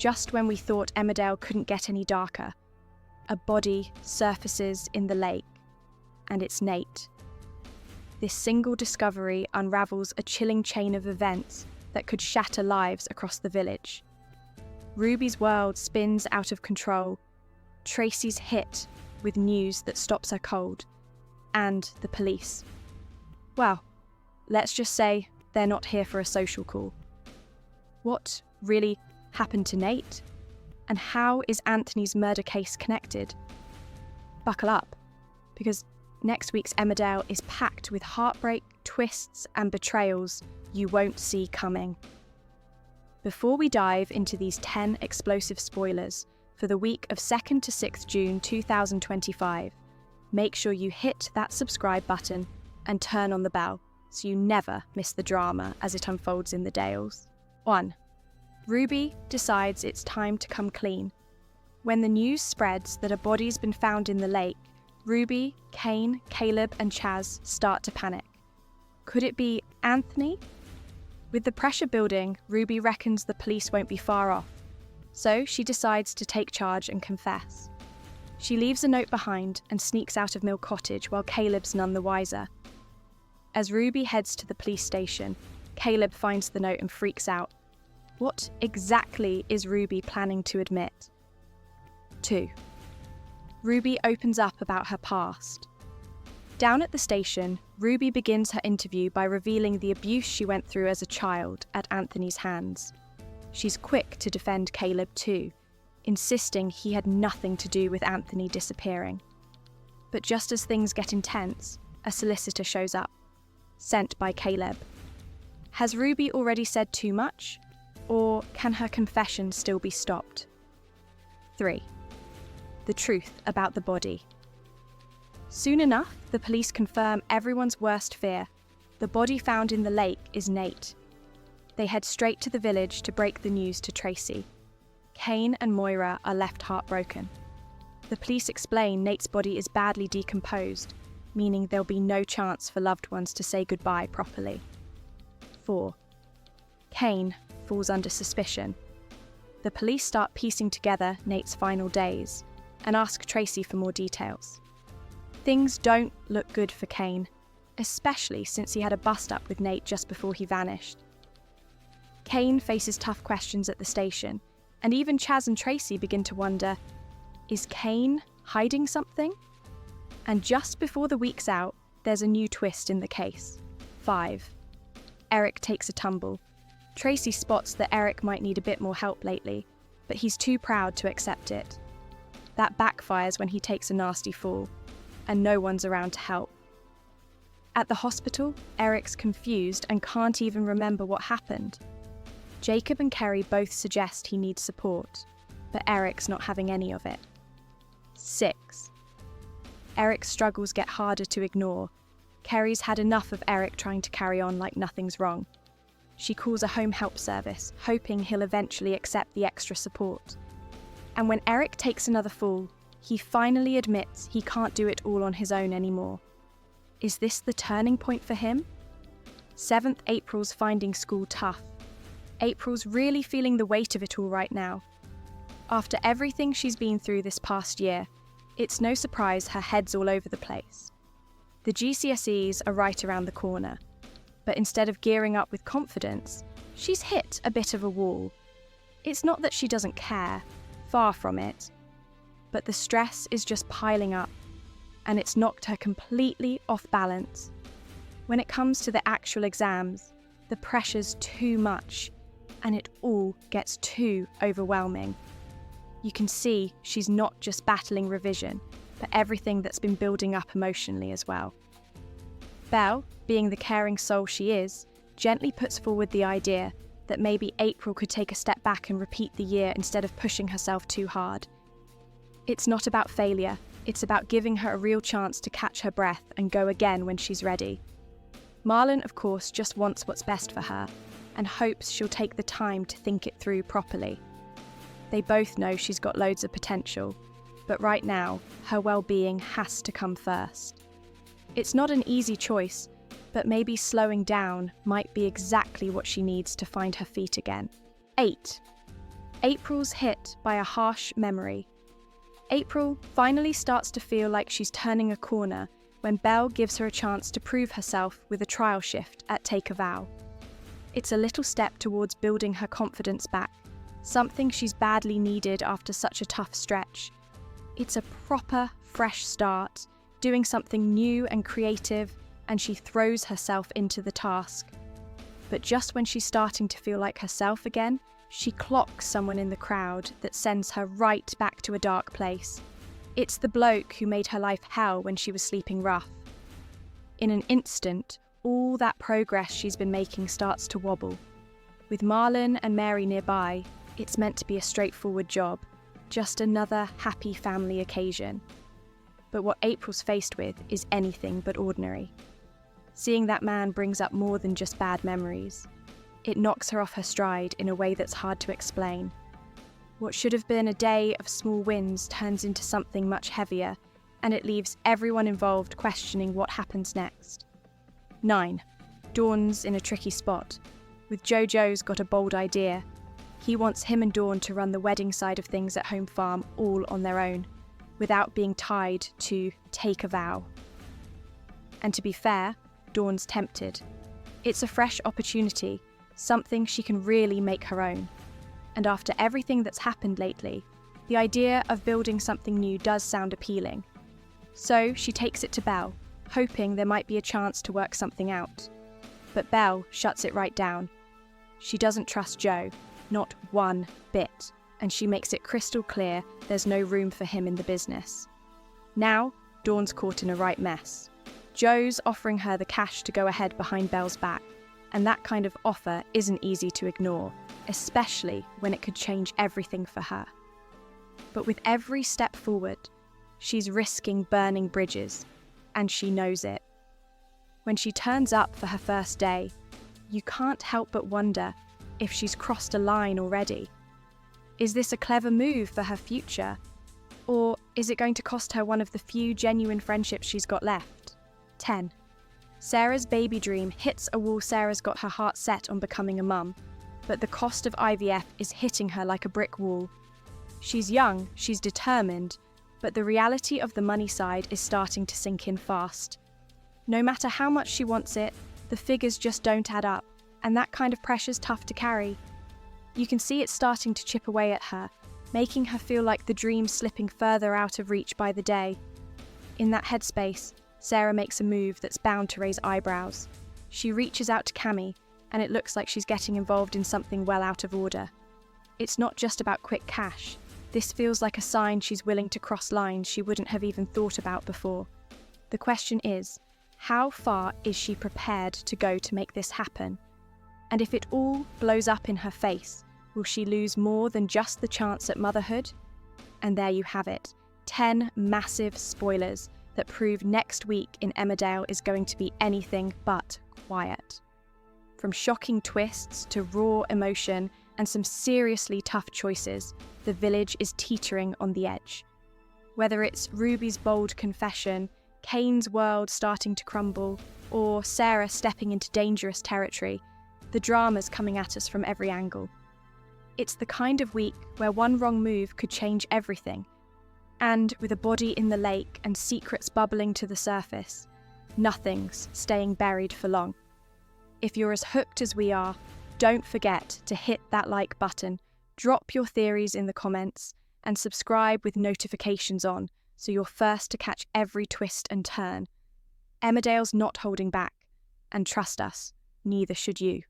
Just when we thought Emmerdale couldn't get any darker, a body surfaces in the lake, and it's Nate. This single discovery unravels a chilling chain of events that could shatter lives across the village. Ruby's world spins out of control, Tracy's hit with news that stops her cold, and the police. Well, let's just say they're not here for a social call. What really happened to Nate? And how is Anthony's murder case connected? Buckle up, because next week's Emmerdale is packed with heartbreak, twists, and betrayals you won't see coming. Before we dive into these 10 explosive spoilers for the week of 2nd to 6th June 2025, make sure you hit that subscribe button and turn on the bell so you never miss the drama as it unfolds in the Dales. 1. Ruby decides it's time to come clean. When the news spreads that a body's been found in the lake, Ruby, Kane, Caleb, and Chaz start to panic. Could it be Anthony? With the pressure building, Ruby reckons the police won't be far off, so she decides to take charge and confess. She leaves a note behind and sneaks out of Mill Cottage while Caleb's none the wiser. As Ruby heads to the police station, Caleb finds the note and freaks out. What exactly is Ruby planning to admit? 2. Ruby opens up about her past. Down at the station, Ruby begins her interview by revealing the abuse she went through as a child at Anthony's hands. She's quick to defend Caleb too, insisting he had nothing to do with Anthony disappearing. But just as things get intense, a solicitor shows up, sent by Caleb. Has Ruby already said too much? Or can her confession still be stopped? 3. The truth about the body. Soon enough, the police confirm everyone's worst fear. The body found in the lake is Nate. They head straight to the village to break the news to Tracy. Kane and Moira are left heartbroken. The police explain Nate's body is badly decomposed, meaning there'll be no chance for loved ones to say goodbye properly. 4. Kane falls under suspicion. The police start piecing together Nate's final days and ask Tracy for more details. Things don't look good for Kane, especially since he had a bust-up with Nate just before he vanished. Kane faces tough questions at the station, and even Chaz and Tracy begin to wonder, is Kane hiding something? And just before the week's out, there's a new twist in the case. 5. Eric takes a tumble. Tracy spots that Eric might need a bit more help lately, but he's too proud to accept it. That backfires when he takes a nasty fall, and no one's around to help. At the hospital, Eric's confused and can't even remember what happened. Jacob and Kerry both suggest he needs support, but Eric's not having any of it. 6. Eric's struggles get harder to ignore. Kerry's had enough of Eric trying to carry on like nothing's wrong. She calls a home help service, hoping he'll eventually accept the extra support. And when Eric takes another fall, he finally admits he can't do it all on his own anymore. Is this the turning point for him? 7th April's finding school tough. April's really feeling the weight of it all right now. After everything she's been through this past year, it's no surprise her head's all over the place. The GCSEs are right around the corner, but instead of gearing up with confidence, she's hit a bit of a wall. It's not that she doesn't care, far from it, but the stress is just piling up, and it's knocked her completely off balance. When it comes to the actual exams, the pressure's too much, and it all gets too overwhelming. You can see she's not just battling revision, but everything that's been building up emotionally as well. Belle, being the caring soul she is, gently puts forward the idea that maybe April could take a step back and repeat the year instead of pushing herself too hard. It's not about failure, it's about giving her a real chance to catch her breath and go again when she's ready. Marlon, of course, just wants what's best for her and hopes she'll take the time to think it through properly. They both know she's got loads of potential, but right now, her well-being has to come first. It's not an easy choice, but maybe slowing down might be exactly what she needs to find her feet again. 8. April's hit by a harsh memory. April finally starts to feel like she's turning a corner when Belle gives her a chance to prove herself with a trial shift at Take a Vow. It's a little step towards building her confidence back, something she's badly needed after such a tough stretch. It's a proper, fresh start, doing something new and creative, and she throws herself into the task. But just when she's starting to feel like herself again, she clocks someone in the crowd that sends her right back to a dark place. It's the bloke who made her life hell when she was sleeping rough. In an instant, all that progress she's been making starts to wobble. With Marlon and Mary nearby, it's meant to be a straightforward job, just another happy family occasion. But what April's faced with is anything but ordinary. Seeing that man brings up more than just bad memories. It knocks her off her stride in a way that's hard to explain. What should have been a day of small wins turns into something much heavier, and it leaves everyone involved questioning what happens next. 9. Dawn's in a tricky spot. With Jojo's got a bold idea. He wants him and Dawn to run the wedding side of things at Home Farm all on their own, without being tied to Take a Vow. And to be fair, Dawn's tempted. It's a fresh opportunity, something she can really make her own. And after everything that's happened lately, the idea of building something new does sound appealing. So she takes it to Belle, hoping there might be a chance to work something out. But Belle shuts it right down. She doesn't trust Joe, not one bit, and she makes it crystal clear there's no room for him in the business. Now, Dawn's caught in a right mess. Joe's offering her the cash to go ahead behind Belle's back, and that kind of offer isn't easy to ignore, especially when it could change everything for her. But with every step forward, she's risking burning bridges, and she knows it. When she turns up for her first day, you can't help but wonder if she's crossed a line already. Is this a clever move for her future? Or is it going to cost her one of the few genuine friendships she's got left? 10. Sarah's baby dream hits a wall. Sarah's got her heart set on becoming a mum, but the cost of IVF is hitting her like a brick wall. She's young, she's determined, but the reality of the money side is starting to sink in fast. No matter how much she wants it, the figures just don't add up, and that kind of pressure's tough to carry. You can see it starting to chip away at her, making her feel like the dream's slipping further out of reach by the day. In that headspace, Sarah makes a move that's bound to raise eyebrows. She reaches out to Cammy, and it looks like she's getting involved in something well out of order. It's not just about quick cash. This feels like a sign she's willing to cross lines she wouldn't have even thought about before. The question is, how far is she prepared to go to make this happen? And if it all blows up in her face, will she lose more than just the chance at motherhood? And there you have it, 10 massive spoilers that prove next week in Emmerdale is going to be anything but quiet. From shocking twists to raw emotion and some seriously tough choices, the village is teetering on the edge. Whether it's Ruby's bold confession, Kane's world starting to crumble, or Sarah stepping into dangerous territory, the drama's coming at us from every angle. It's the kind of week where one wrong move could change everything. And with a body in the lake and secrets bubbling to the surface, nothing's staying buried for long. If you're as hooked as we are, don't forget to hit that like button, drop your theories in the comments, and subscribe with notifications on so you're first to catch every twist and turn. Emmerdale's not holding back, and trust us, neither should you.